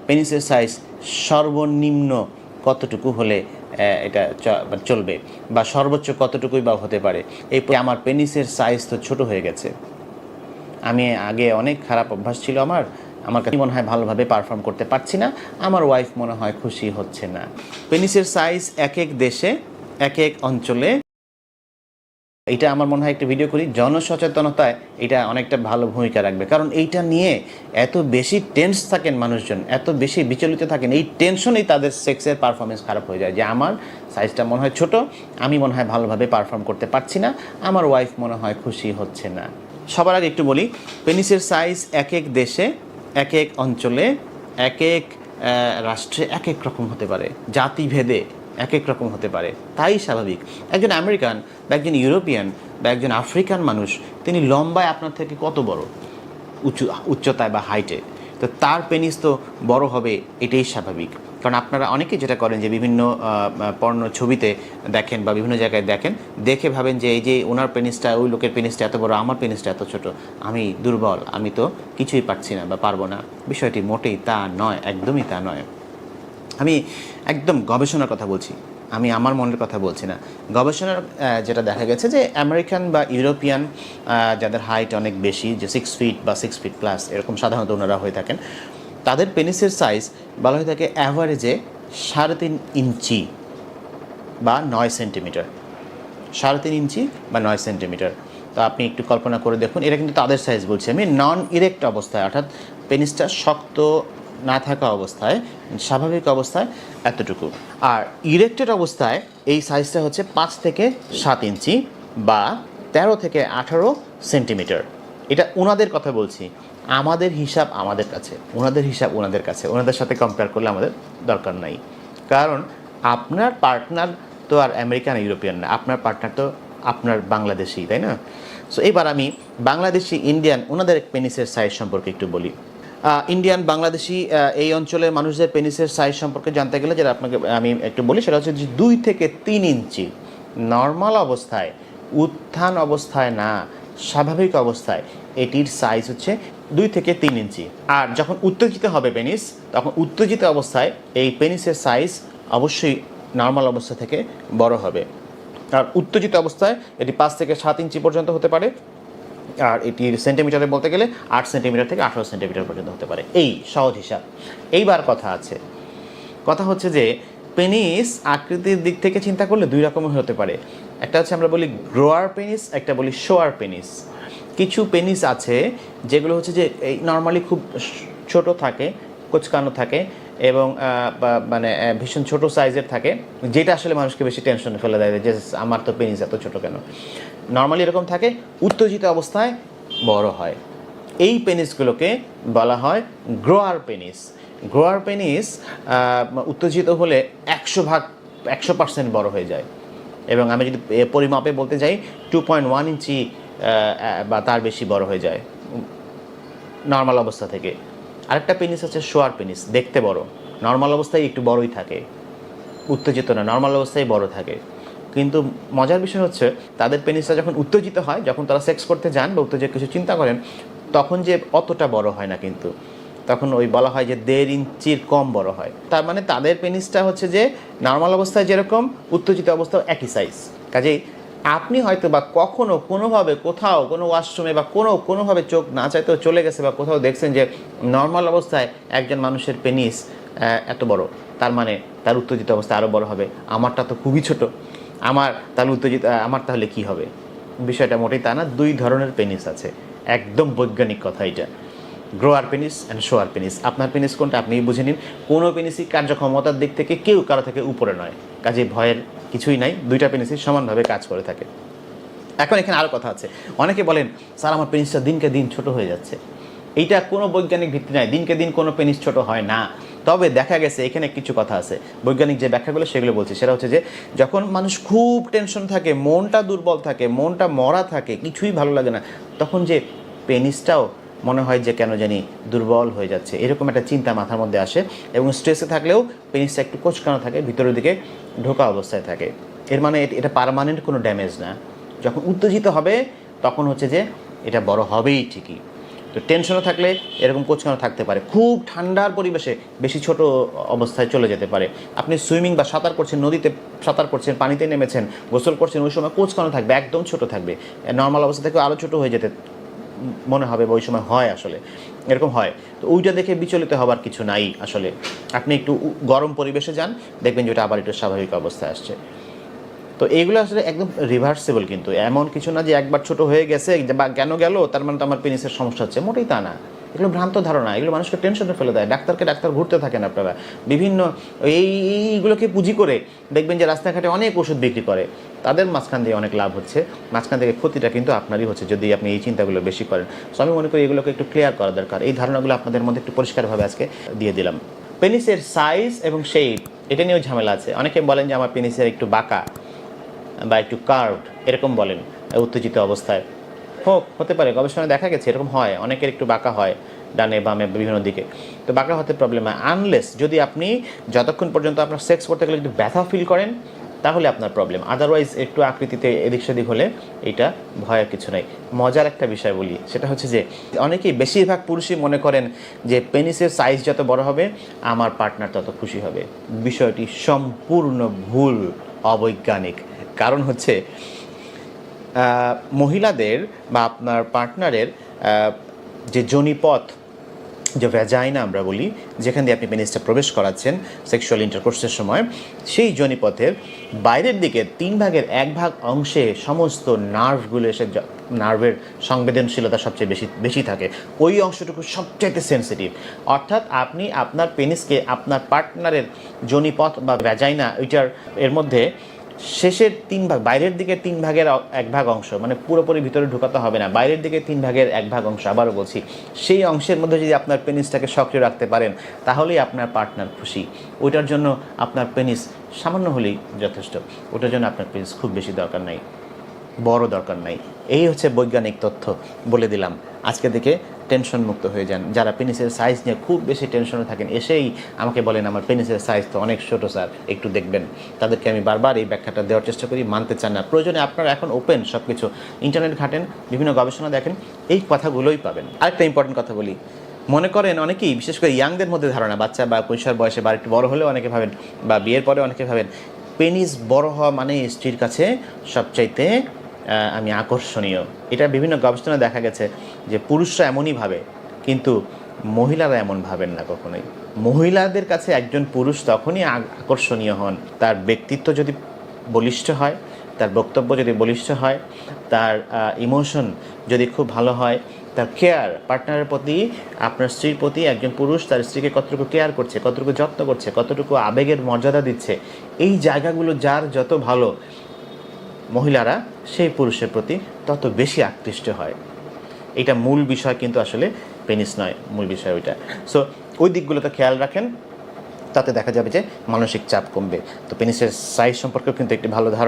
পেনিসের size সর্বনিম্ন কতটুকু হলে এটা চলবে বা সর্বোচ্চ কতটুকুই বা হতে পারে। এই আমার পেনিসের সাইজ তো ছোট হয়ে গেছে, আমি আগে অনেক খারাপ অভ্যাস ছিল আমার কাছে মনে হয় ভালোভাবে পারফর্ম করতে পারছি না, আমার ওয়াইফ মনে হয় খুশি হচ্ছে না। পেনিসের সাইজ এক এক দেশে এক এক অঞ্চলে, এটা আমার মনে হয় একটা ভিডিও করি, জনসচেতনতায় এটা অনেকটা ভালো ভূমিকা রাখবে। কারণ এইটা নিয়ে এত বেশি টেন্স থাকেন মানুষজন, এত বেশি বিচলিত থাকেন, এই টেনশনেই তাদের সেক্সের পারফরমেন্স খারাপ হয়ে যায় যে আমার সাইজটা মনে হয় ছোট, আমি মনে হয় ভালোভাবে পারফর্ম করতে পারছি না, আমার ওয়াইফ মনে হয় খুশি হচ্ছে না। সবার আগে একটু বলি, পেনিসের সাইজ এক এক দেশে এক এক অঞ্চলে এক এক রাষ্ট্রে এক এক রকম হতে পারে, জাতিভেদে এক এক রকম হতে পারে, তাই স্বাভাবিক। একজন আমেরিকান বা একজন ইউরোপিয়ান বা একজন আফ্রিকান মানুষ, তিনি লম্বায় আপনার থেকে কত বড়, উচ্চতায় বা হাইটে, তো তার পেনিস তো বড় হবে, এটাই স্বাভাবিক। কারণ আপনারা অনেকে যেটা করেন যে বিভিন্ন পর্ণ ছবিতে দেখেন বা বিভিন্ন জায়গায় দেখেন, দেখে ভাবেন যে এই যে ওনার পেনিসটা, ওই লোকের পেনিসটা এত বড়, আমার পেনিসটা এত ছোট, আমি দুর্বল, আমি তো কিছুই পারছি না বা পারবো না। বিষয়টি মোটেই তা নয়, একদমই তা নয়। আমি একদম গবেষণার কথা বলছি, আমি আমার মনের কথা বলছি না। গবেষণার যেটা দেখা গেছে যে আমেরিকান বা ইউরোপিয়ান যাদের হাইট অনেক বেশি, যে 6 ফিট বা 6 ফিট প্লাস এরকম সাধারণত ওনারা হয়ে থাকেন, তাদের পেনিসের সাইজ বলা হয়ে থাকে অ্যাভারেজে 3.5 ইঞ্চি বা 9 সেন্টিমিটার, 3.5 ইঞ্চি বা 9 সেন্টিমিটার। তো আপনি একটু কল্পনা করে দেখুন, এটা কিন্তু তাদের সাইজ বলছি আমি, নন ইরেক্ট অবস্থায়, অর্থাৎ পেনিসটা শক্ত না থাকা অবস্থায়, স্বাভাবিক অবস্থায় এতটুকু। আর ইরেক্টেড অবস্থায় এই সাইজটা হচ্ছে 5 থেকে 7 ইঞ্চি বা 13 থেকে 18 সেন্টিমিটার। এটা ওনাদের কথা বলছি, আমাদের হিসাব আমাদের কাছে, ওনাদের হিসাব ওনাদের কাছে, ওনাদের সাথে কম্পেয়ার করলে আমাদের দরকার নাই। কারণ আপনার পার্টনার তো আর আমেরিকান ইউরোপিয়ান না, আপনার পার্টনার তো আপনার বাংলাদেশি, তাই না? সো এবার আমি বাংলাদেশি, ইন্ডিয়ান ওনাদের পেনিসের সাইজ সম্পর্কে একটু বলি। ইন্ডিয়ান, বাংলাদেশি এই অঞ্চলের মানুষদের পেনিসের সাইজ সম্পর্কে জানতে গেলে যেটা আপনাকে আমি একটু বলি, সেটা হচ্ছে যে 2 থেকে 3 ইঞ্চি নর্মাল অবস্থায়, উত্থান অবস্থায় না, স্বাভাবিক অবস্থায় এটির সাইজ হচ্ছে 2 থেকে 3 ইঞ্চি। আর যখন উত্তেজিত হবে পেনিস, তখন উত্তেজিত অবস্থায় এই পেনিসের সাইজ অবশ্যই নর্মাল অবস্থা থেকে বড় হবে। আর উত্তেজিত অবস্থায় এটি 5 থেকে 7 ইঞ্চি পর্যন্ত হতে পারে, আর এটির সেন্টিমিটারে বলতে গেলে 8 সেন্টিমিটার থেকে 18 সেন্টিমিটার পর্যন্ত হতে পারে, এই সহজ হিসাব। এইবার কথা হচ্ছে যে পেনিস আকৃতির দিক থেকে চিন্তা করলে 2 রকমের হতে পারে। একটা হচ্ছে আমরা বলি গ্রোয়ার পেনিস, একটা বলি শোয়ার পেনিস। কিছু পেনিস আছে যেগুলো হচ্ছে যে এই নর্মালি খুব ছোট থাকে, কোচকানো থাকে এবং মানে ভীষণ ছোট সাইজের থাকে, যেটা আসলে মানুষকে বেশি টেনশনে ফেলে দেয় যে আমার তো পেনিস এত ছোট কেন। নর্মালি এরকম থাকে, উত্তেজিত অবস্থায় বড় হয়। এই পেনিসগুলোকে বলা হয় গ্রোয়ার পেনিস। গ্রোয়ার পেনিস উত্তেজিত হলে 100% বড় হয়ে যায়, এবং আমি যদি পরিমাপে বলতে যাই 2.1 ইঞ্চি বা তার বেশি বড় হয়ে যায় নর্মাল অবস্থা থেকে। আরেকটা পেনিস আছে শোয়ার পেনিস, দেখতে বড়, নর্মাল অবস্থায় একটু বড়ই থাকে, উত্তেজিত না, নর্মাল অবস্থায় বড় থাকে। কিন্তু মজার বিষয় হচ্ছে তাদের পেনিসটা যখন উত্তেজিত হয়, যখন তারা সেক্স করতে যান বা উত্তেজিত কিছু চিন্তা করেন, তখন যে অতটা বড় হয় না, কিন্তু তখন ওই বলা হয় যে 1.5 ইঞ্চির কম বড় হয়। তার মানে তাদের পেনিসটা হচ্ছে যে নর্মাল অবস্থায় যেরকম, উত্তেজিত অবস্থাও একই সাইজ। কাজেই আপনি হয়তো বা কখনো কোনোভাবে কোথাও কোনো ওয়াশরুমে বা কোনোভাবে চোখ না চাইতেও চলে গেছে বা কোথাও দেখছেন যে নর্মাল অবস্থায় একজন মানুষের পেনিস এত বড়, তার মানে তার উত্তেজিত অবস্থা আরও বড় হবে। আমারটা তো খুবই ছোট, আমার তাহলে কি হবে? বিষয়টা মোটেই তা না। 2 ধরনের পেনিস আছে, একদম বৈজ্ঞানিক কথা এটা, গ্রোয়ার পেনিস অ্যান্ড শোয়ার পেনিস। আপনার পেনিস কোনটা আপনিই বুঝে নিন। কোনো পেনিসই কার্যক্ষমতার দিক থেকে কেউ কারো থেকে উপরে নয়, কাজে ভয়ের কিছুই নাই, 2টা পেনিসই সমানভাবে কাজ করে থাকে। এখন এখানে আরও কথা আছে, অনেকে বলেন স্যার আমার পেনিসটা দিনকে দিন ছোট হয়ে যাচ্ছে। এইটা কোনো বৈজ্ঞানিক ভিত্তি নাই, দিনকে দিন কোনো পেনিস ছোট হয় না। তবে দেখা গেছে এখানে কিছু কথা আছে, বৈজ্ঞানিক যে ব্যাখ্যাগুলো সেগুলো বলছি। সেটা হচ্ছে যে যখন মানুষ খুব টেনশন থাকে, মনটা দুর্বল থাকে, মনটা মরা থাকে, কিছুই ভালো লাগে না, তখন যে পেনিসটাও মনে হয় যে কেন জানি দুর্বল হয়ে যাচ্ছে, এরকম একটা চিন্তা মাথার মধ্যে আসে। এবং স্ট্রেসে থাকলেও পেনিসটা একটু কোঁচকানো থাকে, ভিতরের দিকে ঢোকা অবস্থায় থাকে। এর মানে এটা পার্মানেন্ট কোনো ড্যামেজ না। যখন উত্তেজিত হবে তখন হচ্ছে যে এটা বড় হবেই ঠিকই। তো তো টেনশনও থাকলে এরকম কোঁচকানো থাকতে পারে। খুব ঠান্ডার পরিবেশে বেশি ছোট অবস্থায় চলে যেতে পারে। আপনি সুইমিং বা সাঁতার করছেন, নদীতে সাঁতার করছেন, পানিতে নেমেছেন, গোসল করছেন, ওই সময় কোঁচকানো থাকবে, একদম ছোট থাকবে। নর্মাল অবস্থা থেকে আরও ছোট হয়ে যেতে মনে হবে, ওই সময় হয় আসলে এরকম হয়। তো ওইটা দেখে বিচলিত হবার কিছু নাই আসলে। আপনি একটু গরম পরিবেশে যান, দেখবেন যে ওটা আবার একটু স্বাভাবিক অবস্থায় আসছে। তো এইগুলো আসলে একদম রিভার্সেবল, কিন্তু এমন কিছু না যে একবার ছোট হয়ে গেছে বা কেন গেল তার মানে তো আমার পেনিসের সমস্যা হচ্ছে, মোটেই তা না। এগুলো ভ্রান্ত ধারণা, এগুলো মানুষকে টেনশনে ফেলে দেয়। ডাক্তার ঘুরতে থাকেন আপনারা, বিভিন্ন এইগুলোকে পুঁজি করে দেখবেন যে রাস্তাঘাটে অনেক ওষুধ বিক্রি করে, তাদের মাঝখান দিয়ে অনেক লাভ হচ্ছে, মাঝখান থেকে ক্ষতিটা কিন্তু আপনারই হচ্ছে যদি আপনি এই চিন্তাগুলো বেশি করেন। সো আমি মনে করি এগুলোকে একটু ক্লিয়ার করা দরকার। এই ধারণাগুলো আপনাদের মধ্যে একটু পরিষ্কারভাবে আজকে দিয়ে দিলাম। পেনিসের সাইজ এবং শেপ এটা নিয়েও ঝামেলা আছে। অনেকে বলেন যে আমার পেনিসের একটু বাঁকা বা একটু কার্ভড এরকম বলেন উত্তেজিত অবস্থায়। হতে পারে, গবেষণায় দেখা গেছে এরকম হয়, অনেকের একটু বাঁকা হয় ডানে বামে বিভিন্ন দিকে। তো বাঁকা হতে প্রবলেম হয় আনলেস যদি আপনি যতক্ষণ পর্যন্ত আপনার সেক্স করতে গেলে একটু ব্যথা ফিল করেন তাহলে আপনার প্রবলেম। আদারওয়াইজ একটু আকৃতিতে এদিক সেদিক হলে এইটা ভয়ের কিছু নাই। মজার একটা বিষয় বলি, সেটা হচ্ছে যে অনেকেই বেশিরভাগ পুরুষই মনে করেন যে পেনিসের সাইজ যত বড় হবে আমার পার্টনার তত খুশি হবে। বিষয়টি সম্পূর্ণ ভুল, অবৈজ্ঞানিক। কারণ হচ্ছে মহিলাদের বা আপনার পার্টনারের যে যোনিপথ, যে ভ্যাজাইনা আমরা বলি, যেখান দিয়ে আপনি পেনিসটা প্রবেশ করাচ্ছেন সেক্সুয়াল ইন্টারকোর্সের সময়, সেই যোনিপথের বাইরের দিকে 1/3 অংশে সমস্ত নার্ভগুলো এসে, নার্ভের সংবেদনশীলতা সবচেয়ে বেশি থাকে, ওই অংশটুকু সবচাইতে সেন্সিটিভ। অর্থাৎ আপনি আপনার পেনিসকে আপনার পার্টনারের যোনিপথ বা ভ্যাজাইনা এর মধ্যে শেষের 3 ভাগ, বাইরের দিকে 1/3 অংশ, মানে পুরোপুরি ভিতরে ঢুকাতে হবে না, বাইরের দিকে 1/3 অংশ, আবারও বলছি, সেই অংশের মধ্যে যদি আপনার পেনিসটাকে সক্রিয় রাখতে পারেন তাহলেই আপনার পার্টনার খুশি। ওইটার জন্য আপনার পেনিস সামান্য হলেই যথেষ্ট, ওটার জন্য আপনার পেনিস খুব বেশি দরকার নাই, বড় দরকার নাই। এই হচ্ছে বৈজ্ঞানিক তথ্য, বলে দিলাম। আজকে থেকে টেনশন মুক্ত হয়ে যান। যারা পেনিসের সাইজ নিয়ে খুব বেশি টেনশনে থাকেন, এসেই আমাকে বলেন আমার পেনিসের সাইজ তো অনেক ছোটো স্যার, একটু দেখবেন, তাদেরকে আমি বারবার এই ব্যাখ্যাটা দেওয়ার চেষ্টা করি, মানতে চান না। প্রয়োজনে আপনারা এখন ওপেন সব কিছু, ইন্টারনেট ঘাটেন, বিভিন্ন গবেষণা দেখেন, এই কথাগুলোই পাবেন। আরেকটা ইম্পর্টেন্ট কথা বলি, মনে করেন অনেকেই, বিশেষ করে ইয়াংদের মধ্যে ধারণা, বাচ্চা বা কৈশোর বয়সে বা একটু বড় হলেও অনেকে ভাবেন, বা বিয়ের পরে অনেকে ভাবেন পেনিস বড় হওয়া মানে স্ত্রীর কাছে সবচাইতে আমি আকর্ষণীয়। এটা বিভিন্ন গবেষণায় দেখা গেছে যে পুরুষরা এমনই ভাবে, কিন্তু মহিলারা এমন ভাবেন না কখনোই। মহিলাদের কাছে একজন পুরুষ তখনই আকর্ষণীয় হন তার ব্যক্তিত্ব যদি বলিষ্ঠ হয়, তার বক্তব্য যদি বলিষ্ঠ হয়, তার ইমোশন যদি খুব ভালো হয়, তার কেয়ার, পার্টনারের প্রতি, আপনার স্ত্রীর প্রতি একজন পুরুষ তার স্ত্রীকে কতটুকু কেয়ার করছে, কতটুকু যত্ন করছে, কতটুকু আবেগের মর্যাদা দিচ্ছে, এই জায়গাগুলো যার যত ভালো, মহিলারা সেই পুরুষের প্রতি তত বেশি আকৃষ্ট হয়। এটা মূল বিষয়, কিন্তু আসলে পেনিস নয় মূল বিষয় ওইটা। সো ওই দিকগুলোতে খেয়াল রাখেন, তাতে দেখা যাবে যে মানসিক চাপ কমবে। তো পেনিসের সাইজ সম্পর্কেও কিন্তু একটি ভালো ধারণা